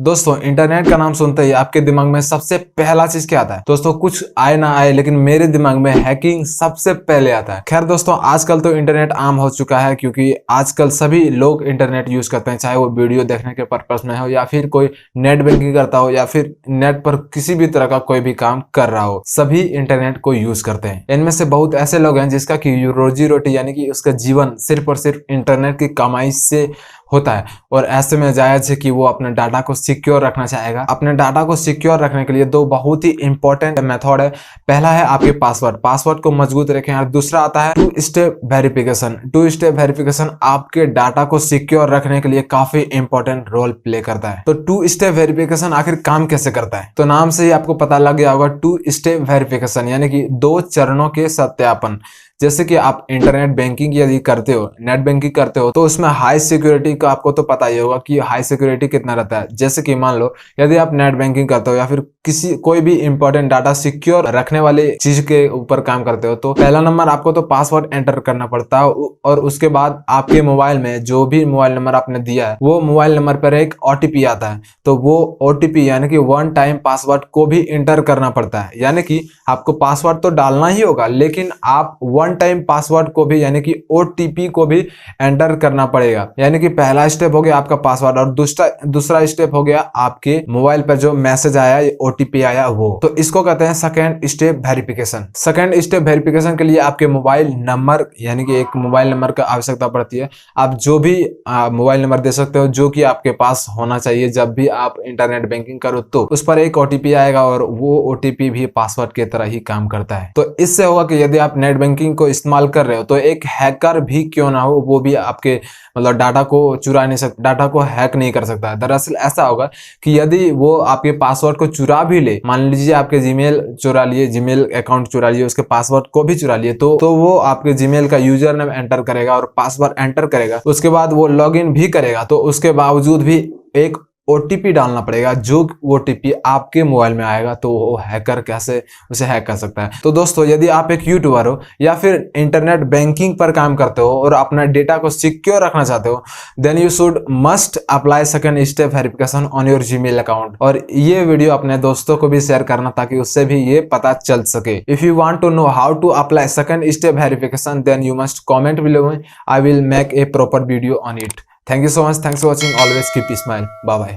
दोस्तों इंटरनेट का नाम सुनते ही आपके दिमाग में सबसे पहला चीज क्या आता है? दोस्तों कुछ आए ना आए लेकिन मेरे दिमाग में हैकिंग सबसे पहले आता है। खैर दोस्तों आजकल तो इंटरनेट आम हो चुका है क्योंकि आजकल सभी लोग इंटरनेट यूज करते हैं, चाहे वो वीडियो देखने के पर्पस में हो या फिर कोई नेट बैंकिंग करता हो या फिर नेट पर किसी भी तरह का कोई भी काम कर रहा हो, सभी इंटरनेट को यूज करते हैं। इनमें से बहुत ऐसे लोग हैं जिसका कि रोजी रोटी यानी कि उसका जीवन सिर्फ और सिर्फ इंटरनेट की कमाई से होता है और ऐसे में जायज है कि वो अपने डाटा को सिक्योर रखना चाहेगा। अपने डाटा को सिक्योर रखने के लिए दो बहुत ही इंपॉर्टेंट मेथड है। पहला है आपके पासवर्ड को मजबूत रखें और दूसरा आता है 2 स्टेप वेरिफिकेशन। 2 स्टेप वेरिफिकेशन आपके डाटा को सिक्योर रखने के लिए काफी इंपॉर्टेंट रोल प्ले करता है। तो 2 स्टेप वेरिफिकेशन आखिर काम कैसे करता है? तो नाम से ही आपको पता लग गया होगा, 2 स्टेप वेरिफिकेशन यानी कि 2 चरणों के सत्यापन। जैसे कि आप इंटरनेट बैंकिंग यदि करते हो, नेट बैंकिंग करते हो, तो उसमें हाई सिक्योरिटी का आपको तो पता ही होगा कि हाई सिक्योरिटी कितना रहता है। जैसे कि मान लो यदि आप नेट बैंकिंग करते हो या फिर कोई भी इंपॉर्टेंट डाटा सिक्योर रखने वाली चीज के ऊपर काम करते हो, तो पहला नंबर आपको तो पासवर्ड एंटर करना पड़ता है और उसके बाद आपके मोबाइल में जो भी मोबाइल नंबर आपने दिया है वो मोबाइल नंबर पर एक ओटीपी आता है। तो वो ओटीपी यानी कि 1 टाइम पासवर्ड को भी एंटर करना पड़ता है। यानी कि आपको पासवर्ड तो डालना ही होगा लेकिन आप 1 टाइम पासवर्ड को भी यानी कि ओटीपी को भी एंटर करना पड़ेगा। यानी कि पहला स्टेप हो गया आपका पासवर्ड और दूसरा स्टेप हो गया आपके मोबाइल पर जो मैसेज आया, ओटीपी आया वो। तो इसको कहते हैं second step verification. Second step verification के लिए आपके मोबाइल नंबर यानी कि एक मोबाइल नंबर का आवश्यकता पड़ती है। आप जो भी मोबाइल नंबर दे सकते हो जो कि आपके पास होना चाहिए। जब भी आप इंटरनेट बैंकिंग करो तो उस पर एक ओटीपी आएगा और वो ओटीपी भी पासवर्ड की तरह ही काम करता है। तो इससे होगा कि यदि आप नेट बैंकिंग को इस्तेमाल कर रहे हो तो एक हैकर भी क्यों ना हो वो भी आपके मतलब डाटा को चुरा नहीं सकता, डाटा को हैक नहीं कर सकता है। दरअसल ऐसा होगा कि यदि वो आपके पासवर्ड को चुरा भी ले, मान लीजिए आपके जीमेल चुरा लिए, जीमेल अकाउंट चुरा लिए, उसके पासवर्ड को भी चुरा लिए, तो वो आपके जीमेल का यूजर नेम एंटर करेगा और पासवर्ड एंटर करेगा। उसके बाद वो लॉगिन भी करेगा तो उसके बावजूद भी एक ओटीपी डालना पड़ेगा। जो ओटीपी आपके मोबाइल में आएगा तो वो हैकर कैसे उसे हैक कर सकता है। तो दोस्तों यदि आप एक यूट्यूबर हो या फिर इंटरनेट बैंकिंग पर काम करते हो और अपना डेटा को सिक्योर रखना चाहते हो, then you should must apply second step verification on your Gmail account. और ये वीडियो अपने दोस्तों को भी शेयर करना ताकि उससे भी ये पता चल सके। If you want to know how to apply second step verification then you must comment below. I will make a proper video on it. Thank you so much. Thanks for watching. Always keep smile. Bye bye.